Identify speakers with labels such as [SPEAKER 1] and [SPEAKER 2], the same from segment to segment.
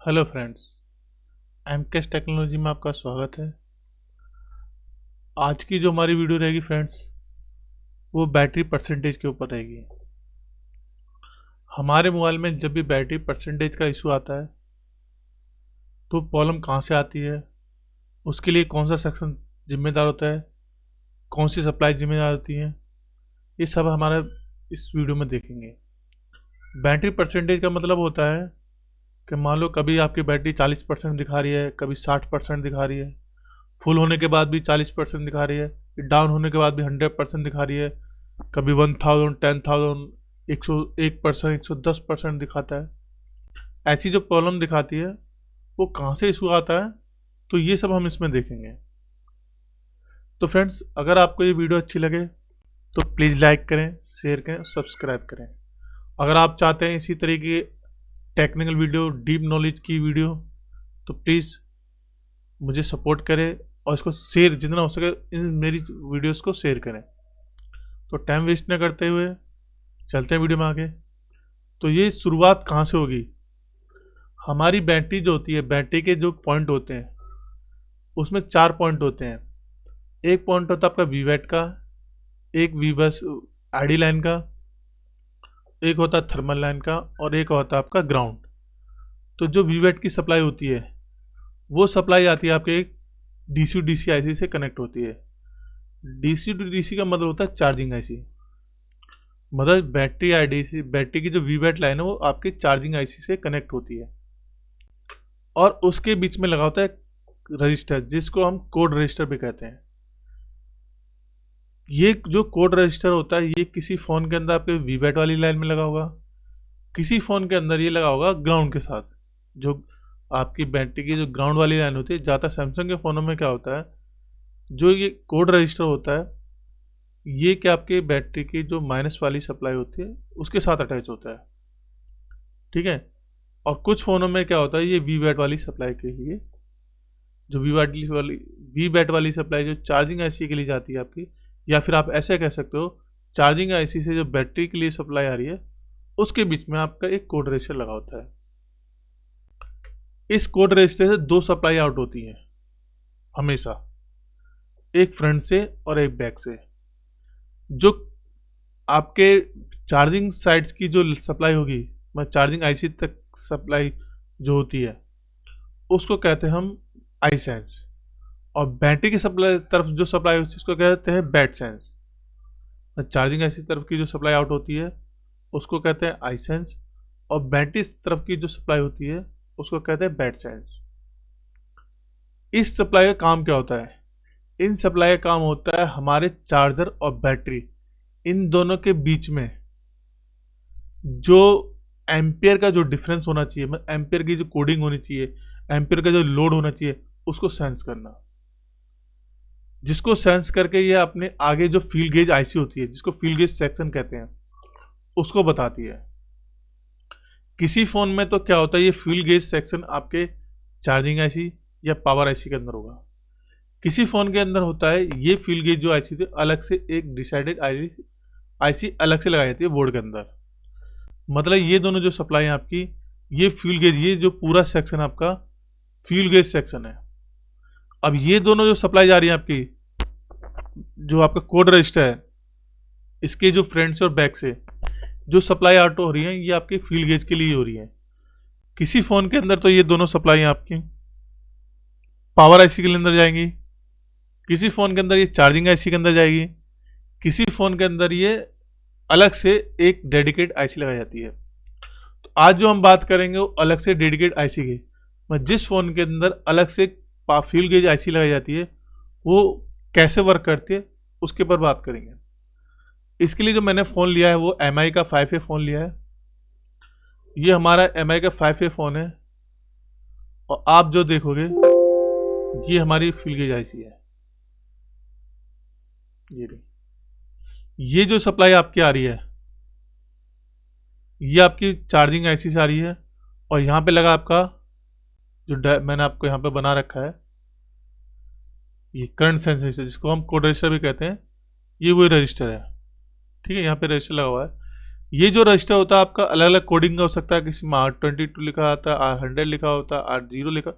[SPEAKER 1] Hello friends, MKS technology में आपका स्वागत है। आज की जो हमारी वीडियो रहेगी फ्रेंड्स, वो बैटरी परसेंटेज के ऊपर रहेगी। हमारे मोबाइल में जब भी बैटरी परसेंटेज का इशू आता है तो प्रॉब्लम कहाँ से आती है, उसके लिए कौन सा सेक्शन जिम्मेदार होता है, कौन सी सप्लाई जिम्मेदार होती है, ये सब हमारा इस वीडियो में देखेंगे। बैटरी परसेंटेज का मतलब होता है कि मान लो कभी आपकी बैटरी 40% दिखा रही है, कभी 60% दिखा रही है, फुल होने के बाद भी 40% दिखा रही है, डाउन होने के बाद भी 100% दिखा रही है, कभी 1000, 10,000, 101%, 110% दिखाता है। ऐसी जो प्रॉब्लम दिखाती है वो कहाँ से इशू आता है, तो ये सब हम इसमें देखेंगे। तो फ्रेंड्स, अगर आपको ये वीडियो अच्छी लगे तो प्लीज़ लाइक करें, शेयर करें, सब्सक्राइब करें। अगर आप चाहते हैं इसी तरह की टेक्निकल वीडियो, डीप नॉलेज की वीडियो, तो प्लीज़ मुझे सपोर्ट करें और इसको शेयर जितना हो सके इन मेरी वीडियोस को शेयर करें। तो टाइम वेस्ट न करते हुए चलते हैं वीडियो में आगे। तो ये शुरुआत कहाँ से होगी? हमारी बैटरी जो होती है, बैटरी के जो पॉइंट होते हैं उसमें 4 पॉइंट होते हैं। एक पॉइंट होता है आपका वीवैट का, एक वीबस आईडी लाइन का, एक होता है थर्मल लाइन का, और एक होता है आपका ग्राउंड। तो जो वीवैट की सप्लाई होती है वो सप्लाई आती है आपके एक डीसी डीसी आईसी से कनेक्ट होती है। डीसी टू डीसी का मतलब होता है चार्जिंग आईसी। मतलब बैटरी आईडी से, बैटरी की जो वीवैट लाइन है वो आपकी चार्जिंग आईसी से कनेक्ट होती है, और उसके बीच में लगा होता है रजिस्टर, जिसको हम कोड रजिस्टर भी कहते हैं। ये जो कोड रजिस्टर होता है ये किसी फोन के अंदर आपके वीवैट वाली लाइन में लगा होगा, किसी फोन के अंदर ये लगा होगा ग्राउंड के साथ। जो आपकी बैटरी की जो ग्राउंड वाली लाइन होती है, ज़्यादा सैमसंग के फ़ोनों में क्या होता है, जो ये कोड रजिस्टर होता है ये क्या आपके बैटरी की जो माइनस वाली सप्लाई होती है उसके साथ अटैच होता है, ठीक है। और कुछ फ़ोनों में क्या होता है, ये वी बैट वाली सप्लाई के लिए, जो वी बैट वाली सप्लाई जो चार्जिंग आईसी के लिए जाती है आपकी, या फिर आप ऐसे कह सकते हो चार्जिंग आईसी से जो बैटरी के लिए सप्लाई आ रही है उसके बीच में आपका एक कोड रजिस्टर लगा होता है। इस कोड रजिस्टर से 2 सप्लाई आउट होती हैं हमेशा, एक फ्रंट से और एक बैक से। जो आपके चार्जिंग साइड्स की जो सप्लाई होगी, मतलब चार्जिंग आईसी तक सप्लाई जो होती है उसको कहते हैं हम आई सेंस, और बैटरी की सप्लाई तरफ जो सप्लाई होती है उसको कहते हैं बैट सेंस। चार्जिंग आईसी तरफ की जो सप्लाई आउट होती है उसको कहते हैं आई सेंस, और बैटरी तरफ की जो सप्लाई होती है उसको कहते हैं बैट सेंस। इस सप्लाई का काम क्या होता है? इन सप्लाई का काम होता है हमारे चार्जर और बैटरी, इन दोनों के बीच में जो एम्पियर का जो डिफरेंस होना चाहिए, मतलब एम्पियर की जो कोडिंग होनी चाहिए, एम्पियर का जो लोड होना चाहिए, उसको सेंस करना। जिसको सेंस करके ये अपने आगे जो फील्ड गेज आईसी होती है, जिसको फील्ड गेज सेक्शन कहते हैं, उसको बताती है। किसी फोन में तो क्या होता है, ये फील्ड गेज सेक्शन आपके चार्जिंग आईसी या पावर आईसी के अंदर होगा। किसी फोन के अंदर होता है ये फील्ड गेज जो आईसी थी अलग से, एक डिसाइडेड आईसी अलग से लगाई जाती है बोर्ड के अंदर। मतलब ये दोनों जो सप्लाई है आपकी, ये फील्ड गेज, ये जो पूरा सेक्शन आपका फील्ड गेज सेक्शन है। अब ये दोनों जो सप्लाई जा रही है आपकी, जो आपका कोड रजिस्टर है, इसके जो फ्रंट से और बैक से जो सप्लाई आउट हो रही है ये आपके फील्ड गेज के लिए हो रही है। किसी फोन के अंदर तो ये दोनों सप्लाई आपकी पावर आईसी के अंदर जाएंगी, किसी फोन के अंदर ये चार्जिंग आईसी के अंदर जाएगी, किसी फोन के अंदर ये अलग से एक डेडिकेट आईसी लगाई जाती है। तो आज जो हम बात करेंगे वो अलग से डेडिकेट आईसी की, मतलब जिस फोन के अंदर अलग से फील्ड गेज आईसी लगाई जाती है वो कैसे वर्क करती है उसके ऊपर बात करेंगे। इसके लिए जो मैंने फ़ोन लिया है वो MI का 5A फ़ोन लिया है। ये हमारा MI का 5A फ़ोन है, और आप जो देखोगे ये हमारी फील्ड गेज आईसी है। ये जो सप्लाई आपकी आ रही है ये आपकी चार्जिंग आईसी से आ रही है, और यहाँ पे लगा आपका जो मैंने आपको यहाँ पे बना रखा है ये करंट सेंस रजिस्टर, जिसको हम कोड रजिस्टर भी कहते हैं। ये वही रजिस्टर है, ठीक है। यहाँ पे रजिस्टर लगा हुआ है। ये जो रजिस्टर होता है आपका अलग अलग कोडिंग का हो सकता है, किसी में R22 लिखा आता है, R100 लिखा होता है, R0 लिखा,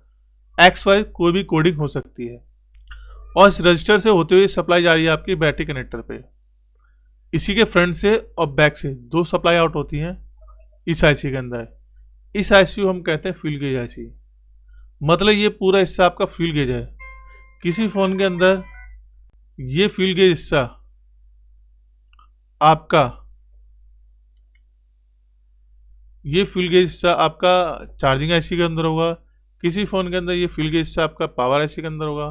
[SPEAKER 1] XY कोई भी कोडिंग हो सकती है। और इस रजिस्टर से होते हुए सप्लाई जा रही है आपकी बैटरी कनेक्टर पे। इसी के फ्रंट से और बैक से दो सप्लाई आउट होती हैं इस आईसी के अंदर। इस आईसी को हम कहते हैं फ्यूल गेज आईसी। मतलब ये पूरा हिस्सा आपका फ्यूल गेज है। किसी फोन के अंदर ये फ्यूल गेज हिस्सा आपका, ये फ्यूल गेज हिस्सा आपका चार्जिंग आईसी के अंदर होगा। किसी फोन के अंदर ये फ्यूल गेज हिस्सा आपका पावर आईसी के अंदर होगा।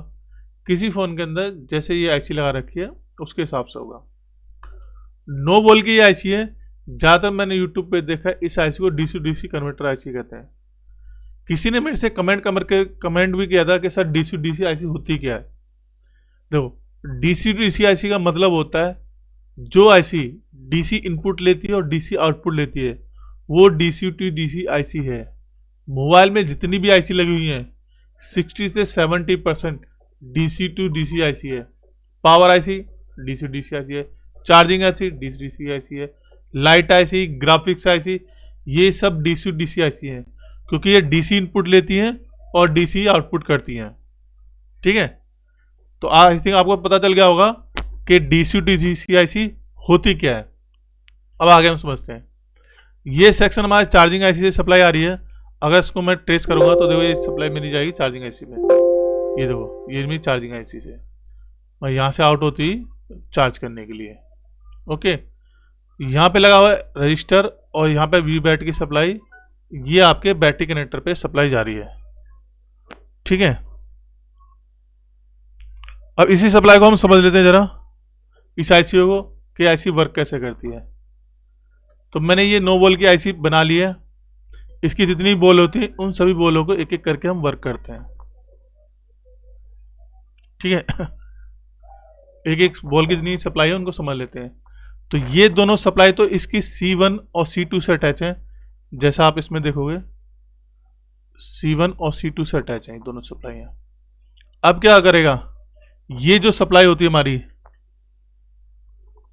[SPEAKER 1] किसी फोन के अंदर जैसे ये आईसी लगा रखी है उसके हिसाब से होगा। 9 वोल्ट की ये आईसी है। ज्यादातर मैंने यूट्यूब पे देखा है इस आईसी को डीसी डीसी कन्वर्टर आईसी कहते हैं। किसी ने मेरे से कमेंट भी किया था कि सर डीसी डीसी आईसी होती क्या है। देखो, डीसी डीसी आईसी का मतलब होता है जो आईसी डीसी इनपुट लेती है और डीसी आउटपुट लेती है वो डीसी टू डीसी आईसी है। मोबाइल में जितनी भी आईसी लगी हुई है 60 से 70% डीसी टू डीसी आईसी है। Power IC DC DC IC है, charging IC DC DC IC है, लाइट आईसी, ग्राफिक्स आईसी, ये सब डीसी डीसी आईसी है क्योंकि ये डीसी इनपुट लेती हैं और डीसी आउटपुट करती हैं। ठीक है, तो आई थिंक आपको पता चल गया होगा कि डीसी डीसी आईसी होती क्या है। अब आगे हम समझते हैं। ये सेक्शन हमारे चार्जिंग आईसी से सप्लाई आ रही है। अगर इसको मैं ट्रेस करूंगा तो देखो ये सप्लाई मेरी जाएगी चार्जिंग आईसी में। ये देखो ये मेरी चार्जिंग आईसी से और यहाँ से आउट होती चार्ज करने के लिए। ओके, यहाँ पे लगा हुआ है रजिस्टर और यहाँ पे वी बैट की सप्लाई, ये आपके बैटरी कनेक्टर पे सप्लाई जा रही है। ठीक है, अब इसी सप्लाई को हम समझ लेते हैं जरा इस आईसी को कि आईसी वर्क कैसे करती है। तो मैंने ये 9 वोल्ट की आईसी बना ली है। इसकी जितनी बॉल होती है उन सभी बॉलों को एक एक करके हम वर्क करते हैं। ठीक है, एक एक बॉल की जितनी सप्लाई है उनको समझ लेते हैं। तो ये दोनों सप्लाई तो इसकी C1 और C2 से अटैच है। जैसा आप इसमें देखोगे C1 और C2 से अटैच है ये दोनों सप्लाई है। अब क्या करेगा, ये जो सप्लाई होती है हमारी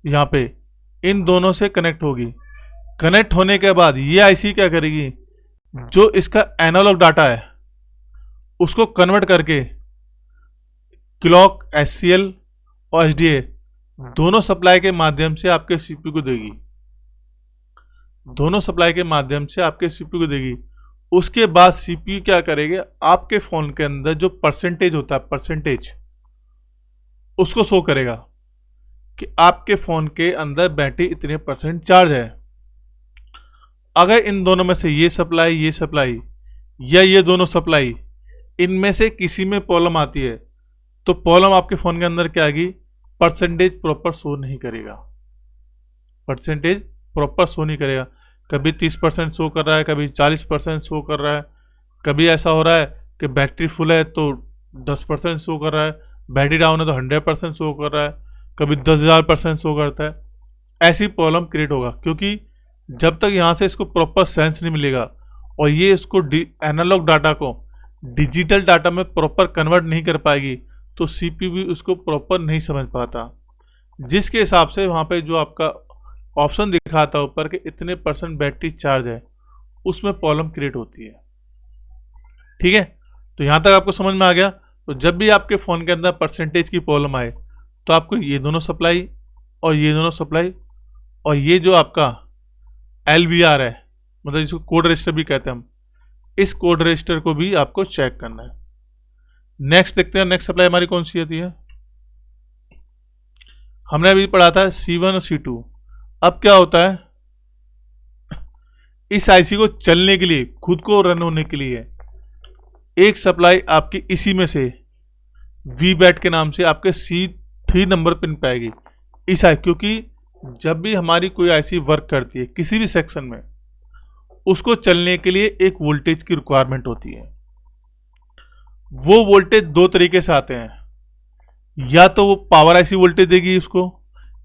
[SPEAKER 1] यहां पे इन दोनों से कनेक्ट होगी। कनेक्ट होने के बाद ये आईसी क्या करेगी, जो इसका एनालॉग डाटा है उसको कन्वर्ट करके क्लॉक, एचसीएल और एचडीए दोनों सप्लाई के माध्यम से आपके सीपीयू को देगी। दोनों सप्लाई के माध्यम से आपके सीपीयू को देगी। उसके बाद सीपीयू क्या करेगा, आपके फोन के अंदर जो परसेंटेज होता है, परसेंटेज उसको शो करेगा कि आपके फोन के अंदर बैटरी इतने परसेंट चार्ज है। अगर इन दोनों में से ये सप्लाई या ये दोनों सप्लाई इनमें से किसी में प्रॉब्लम आती है तो प्रॉब्लम आपके फोन के अंदर क्या आएगी, परसेंटेज प्रॉपर शो नहीं करेगा। परसेंटेज प्रॉपर शो नहीं करेगा। कभी 30% शो कर रहा है, कभी 40% शो कर रहा है, कभी ऐसा हो रहा है कि बैटरी फुल है तो 10% शो कर रहा है, बैटरी डाउन है तो 100% शो कर रहा है, कभी 10,000% शो करता है। ऐसी प्रॉब्लम क्रिएट होगा क्योंकि जब तक यहाँ से इसको प्रॉपर सेंस नहीं मिलेगा और ये इसको एनालॉग डाटा को डिजिटल डाटा में प्रॉपर कन्वर्ट नहीं कर पाएगी तो सीपीयू भी उसको प्रॉपर नहीं समझ पाता। जिसके हिसाब से वहाँ पे जो आपका ऑप्शन दिखाता है ऊपर के इतने परसेंट बैटरी चार्ज है उसमें प्रॉब्लम क्रिएट होती है। ठीक है, तो यहाँ तक आपको समझ में आ गया। तो जब भी आपके फ़ोन के अंदर परसेंटेज की प्रॉब्लम आए तो आपको ये दोनों सप्लाई और ये दोनों सप्लाई और ये जो आपका LVR है, मतलब इसको कोड रजिस्टर भी कहते हैं हम, इस कोड रजिस्टर को भी आपको चेक करना है। नेक्स्ट देखते हैं, नेक्स्ट सप्लाई हमारी कौन सी होती है। हमने अभी पढ़ा था C1 और C2। अब क्या होता है, इस आईसी को चलने के लिए, खुद को रन होने के लिए एक सप्लाई आपकी इसी में से VBAT के नाम से आपके C3 नंबर पिन पे आएगी। इस आई, क्योंकि जब भी हमारी कोई आईसी वर्क करती है किसी भी सेक्शन में उसको चलने के लिए एक वोल्टेज की रिक्वायरमेंट होती है। वो वोल्टेज दो तरीके से आते हैं, या तो वो पावर आईसी वोल्टेज देगी उसको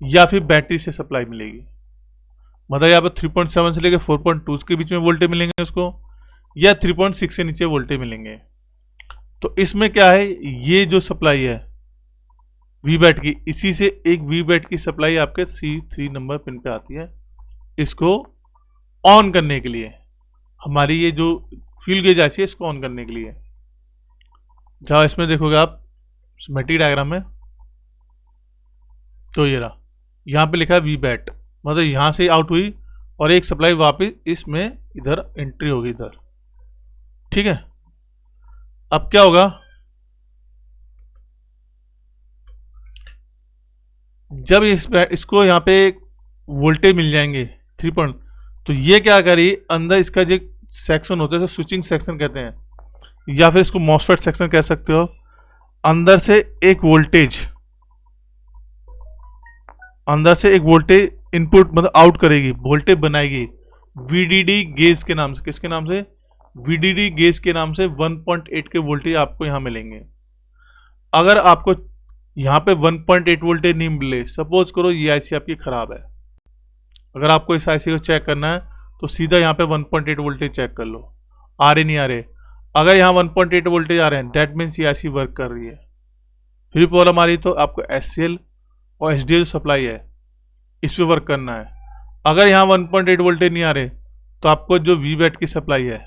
[SPEAKER 1] या फिर बैटरी से सप्लाई मिलेगी। मतलब यहाँ पर 3.7 से लेकर 4.2 के बीच में वोल्टेज मिलेंगे उसको, या 3.6 से नीचे वोल्टेज मिलेंगे। तो इसमें क्या है, ये जो सप्लाई है VBAT की, इसी से एक VBAT की सप्लाई आपके C3 नंबर पिन पे आती है इसको ऑन करने के लिए, हमारी ये जो फ्यूल गेज आईसी है इसको ऑन करने के लिए। जहाँ इसमें देखोगे आप स्कीमेटिक डायग्राम में, तो ये रहा, यहाँ पे लिखा है वी बैट, मतलब यहाँ से आउट हुई और एक सप्लाई वापस इसमें इधर एंट्री होगी इधर। ठीक है, अब क्या होगा, जब इसको यहाँ पे वोल्टेज मिल जाएंगे 3 पॉइंट, तो ये क्या करी, अंदर इसका जो सेक्शन होता है स्विचिंग सेक्शन कहते हैं, या फिर इसको मॉसफेट सेक्शन कह सकते हो, अंदर से एक वोल्टेज इनपुट मतलब आउट करेगी, वोल्टेज बनाएगी वीडीडी गेज के नाम से। किसके नाम से? वीडीडी गेज के नाम से 1.8 के वोल्टेज आपको यहां मिलेंगे। अगर आपको यहां पे 1.8 वोल्टेज नहीं मिले, सपोज करो ये आईसी आपकी खराब है, अगर आपको इस आईसी को चेक करना है तो सीधा यहाँ पे 1.8 वोल्टेज चेक कर लो, आ रहे नहीं आ रहे। अगर यहाँ 1.8 वोल्टेज आ रहे हैं, डेट मीन्स ये आईसी वर्क कर रही है। फिर प्रॉब्लम आ रही तो आपको एचसीएल और एचडीएल सप्लाई है, इस पे वर्क करना है। अगर यहाँ 1.8 वोल्टेज नहीं आ रहे तो आपको जो वी बैट की सप्लाई है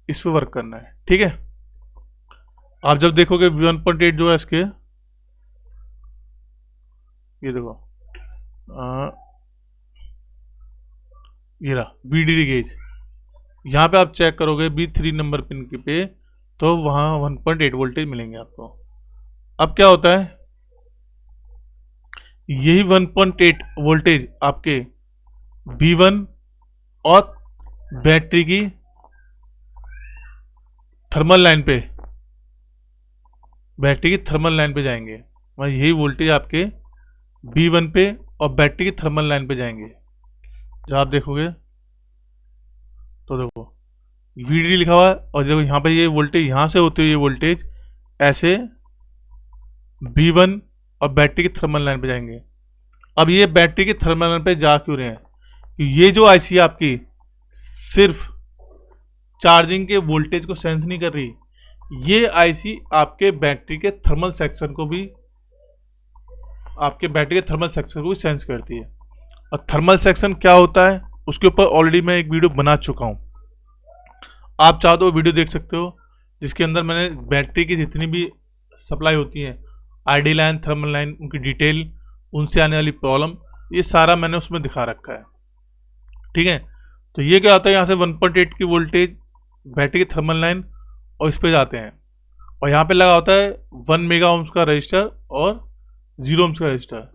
[SPEAKER 1] इस पे वर्क करना है। ठीक है, आप जब देखोगे 1.8 जो है इसके, ये देखो ये रहा वीडीडी गेज, यहाँ पे आप चेक करोगे B3 नंबर पिन के पे, तो वहां 1.8 वोल्टेज मिलेंगे आपको। अब क्या होता है, यही 1.8 वोल्टेज आपके B1 और बैटरी की थर्मल लाइन पे, जाएंगे। वह यही वोल्टेज आपके B1 पे और बैटरी की थर्मल लाइन पे जाएंगे। जब आप देखोगे तो देखो VDD लिखा हुआ है, और जब यहाँ पे ये वोल्टेज यहाँ से होते हुए ये वोल्टेज ऐसे B1 और बैटरी की थर्मल लाइन पे जाएंगे। अब ये बैटरी की थर्मल लाइन पे जा क्यों रहे हैं? ये जो आईसी आपकी सिर्फ चार्जिंग के वोल्टेज को सेंस नहीं कर रही, ये आईसी आपके बैटरी के थर्मल सेक्शन को भी सेंस करती है। और थर्मल सेक्शन क्या होता है उसके ऊपर ऑलरेडी मैं एक वीडियो बना चुका हूं, आप चाहो तो वो वीडियो देख सकते हो, जिसके अंदर मैंने बैटरी की जितनी भी सप्लाई होती है, आईडी लाइन, थर्मल लाइन, उनकी डिटेल, उनसे आने वाली प्रॉब्लम, ये सारा मैंने उसमें दिखा रखा है। ठीक है, तो ये क्या होता है, यहाँ से 1.8 की वोल्टेज बैटरी की थर्मल लाइन और इस पे जाते हैं, और यहाँ पे लगा होता है 1 मेगा ओम्स का रजिस्टर और 0 ओम्स का रजिस्टर।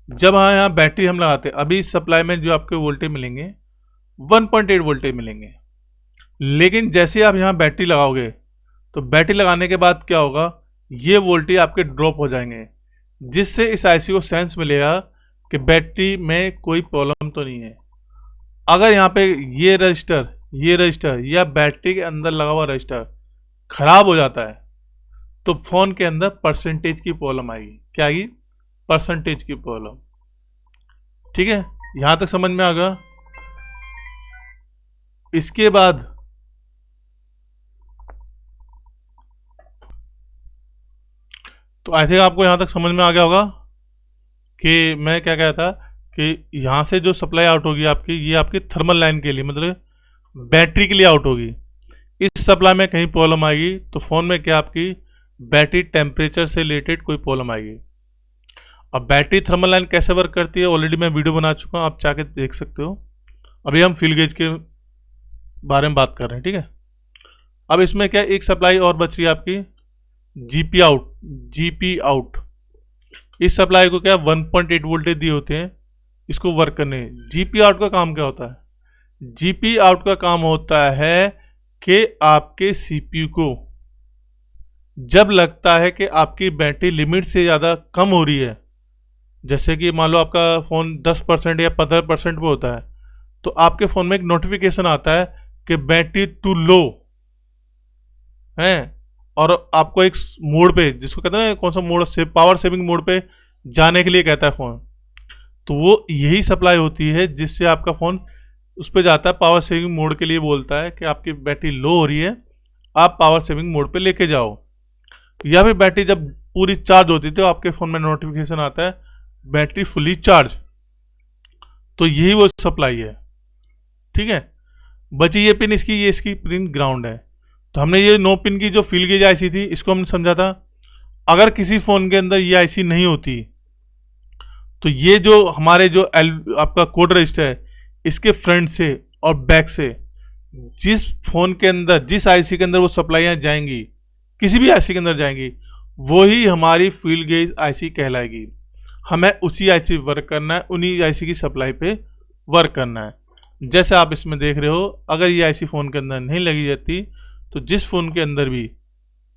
[SPEAKER 1] जब यहाँ बैटरी हम लगाते हैं, अभी इस सप्लाई में जो आपके वोल्टेज मिलेंगे 1.8 वोल्टेज मिलेंगे, लेकिन जैसे आप यहाँ बैटरी लगाओगे तो बैटरी लगाने के बाद क्या होगा, ये वोल्टेज आपके ड्रॉप हो जाएंगे, जिससे इस आईसी को सेंस मिलेगा कि बैटरी में कोई प्रॉब्लम तो नहीं है। अगर यहाँ पे ये रजिस्टर या बैटरी के अंदर लगा हुआ रजिस्टर खराब हो जाता है तो फोन के अंदर परसेंटेज की प्रॉब्लम आएगी। क्या आएगी? परसेंटेज की प्रॉब्लम। ठीक है, यहां तक समझ में आ गया। इसके बाद तो आई थिंक आपको यहां तक समझ में आ गया होगा कि मैं क्या कह था कि यहां से जो सप्लाई आउट होगी आपकी, ये आपकी थर्मल लाइन के लिए, मतलब बैटरी के लिए आउट होगी। इस सप्लाई में कहीं प्रॉब्लम आएगी तो फोन में क्या आपकी बैटरी टेम्परेचर से रिलेटेड कोई प्रॉब्लम आएगी। अब बैटरी थर्मल लाइन कैसे वर्क करती है ऑलरेडी मैं वीडियो बना चुका हूं, आप जाके देख सकते हो। अभी हम फ्यूल गेज के बारे में बात कर रहे हैं। ठीक है, अब इसमें क्या एक सप्लाई और बच रही है आपकी जीपी आउट। इस सप्लाई को क्या 1.8 वोल्टेज दिए होते हैं इसको वर्क करने। जीपी आउट का काम क्या होता है? जीपी आउट का काम होता है कि आपके सीपीयू को जब लगता है कि आपकी बैटरी लिमिट से ज़्यादा कम हो रही है, जैसे कि मान लो आपका फ़ोन 10% या 15% पे होता है, तो आपके फ़ोन में एक नोटिफिकेशन आता है कि बैटरी टू लो है, और आपको एक मोड पे, जिसको कहते हैं कौन सा मोड से, पावर सेविंग मोड पे जाने के लिए कहता है फ़ोन। तो वो यही सप्लाई होती है जिससे आपका फ़ोन उस पर जाता है, पावर सेविंग मोड के लिए बोलता है कि आपकी बैटरी लो हो रही है, आप पावर सेविंग मोड पे लेके जाओ। या फिर बैटरी जब पूरी चार्ज होती है तो आपके फ़ोन में नोटिफिकेशन आता है बैटरी फुली चार्ज। तो यही वो सप्लाई है। ठीक है, बची ये पिन इसकी, ये इसकी पिन ग्राउंड है। तो हमने ये 9 पिन की जो फील्ड गेज आईसी थी इसको हमने समझा था। अगर किसी फोन के अंदर ये आईसी नहीं होती तो ये जो हमारे जो आपका कोड रजिस्टर है इसके फ्रंट से और बैक से जिस फोन के अंदर, जिस आईसी के अंदर वो सप्लाईयाँ जाएंगी, किसी भी आईसी के अंदर जाएंगी, वही हमारी फील्ड गेज आईसी कहलाएगी। हमें उसी आईसी वर्क करना है, उन्हीं आईसी की सप्लाई पे वर्क करना है। जैसे आप इसमें देख रहे हो, अगर ये आईसी फोन के अंदर नहीं लगी जाती तो जिस फोन के अंदर भी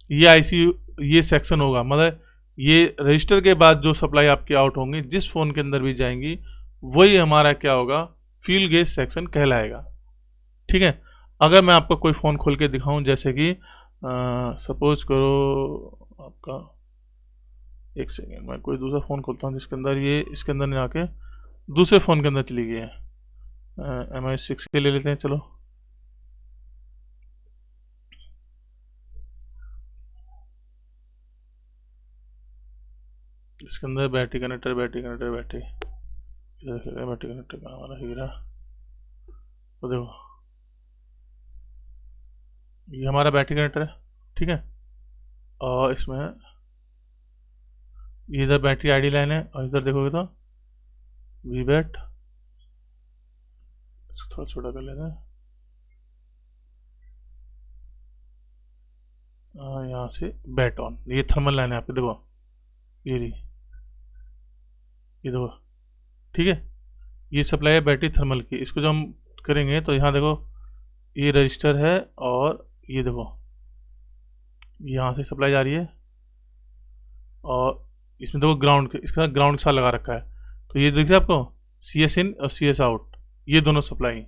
[SPEAKER 1] ये आईसी, ये सेक्शन होगा, मतलब ये रजिस्टर के बाद जो सप्लाई आपकी आउट होंगी जिस फोन के अंदर भी जाएंगी वही हमारा क्या होगा, फील्ड गेज सेक्शन कहलाएगा। ठीक है, अगर मैं आपको कोई फ़ोन खोल के दिखाऊं, जैसे कि सपोज करो आपका, एक सेकेंड, मैं कोई दूसरा फ़ोन खोलता हूं जिसके अंदर ये, इसके अंदर नहीं आके दूसरे फ़ोन के अंदर चली गई है। MI6 के ले लेते हैं, चलो। इसके अंदर बैटरी कनेक्टर, बैटरी कनेक्टर का हमारा हीरा, तो देखो ये हमारा बैटरी कनेक्टर है। ठीक है, और इसमें ये इधर बैटरी आईडी लाइन है, और इधर देखोगे तो वी बैट, इसको थोड़ा छोटा कर लेते हैं। यहाँ से बैट ऑन, ये थर्मल लाइन है आपकी, देखो ये रही, ये देखो। ठीक है, ये सप्लाई है बैटरी थर्मल की। इसको जब हम करेंगे तो यहाँ देखो ये रजिस्टर है, और ये देखो यहाँ से सप्लाई जा रही है, और इसमें देखो ग्राउंड, इसका ग्राउंड के साथ लगा रखा है। तो ये देखिए आपको CS इन और CS आउट, ये दोनों सप्लाई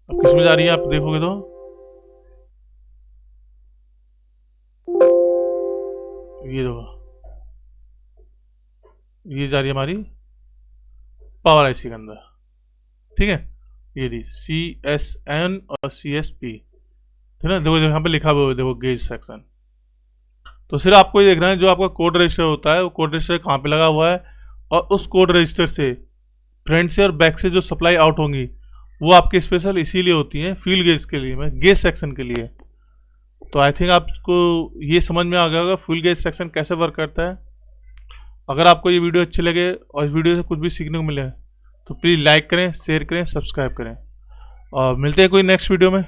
[SPEAKER 1] अब किस में जा रही है आप देखोगे तो ये देखो, ये जा रही है हमारी पावर आईसी के अंदर। ठीक है, ये रही CSN और CSP, ठीक है ना। देखो यहाँ पे लिखा हुआ है, देखो गेज सेक्शन। तो सिर्फ आपको ये देखना है जो आपका कोड रजिस्टर होता है वो कोड रजिस्टर कहाँ पे लगा हुआ है, और उस कोड रजिस्टर से फ्रंट से और बैक से जो सप्लाई आउट होंगी वो आपके स्पेशल इसीलिए होती हैं, फील्ड गेज के लिए, गेज सेक्शन के लिए। तो आई थिंक आपको ये समझ में आ गया होगा फुल गेज सेक्शन कैसे वर्क करता है। अगर आपको ये वीडियो अच्छी लगे और इस वीडियो से कुछ भी सीखने को मिले तो प्लीज़ लाइक करें, शेयर करें, सब्सक्राइब करें, और मिलते हैं कोई नेक्स्ट वीडियो में।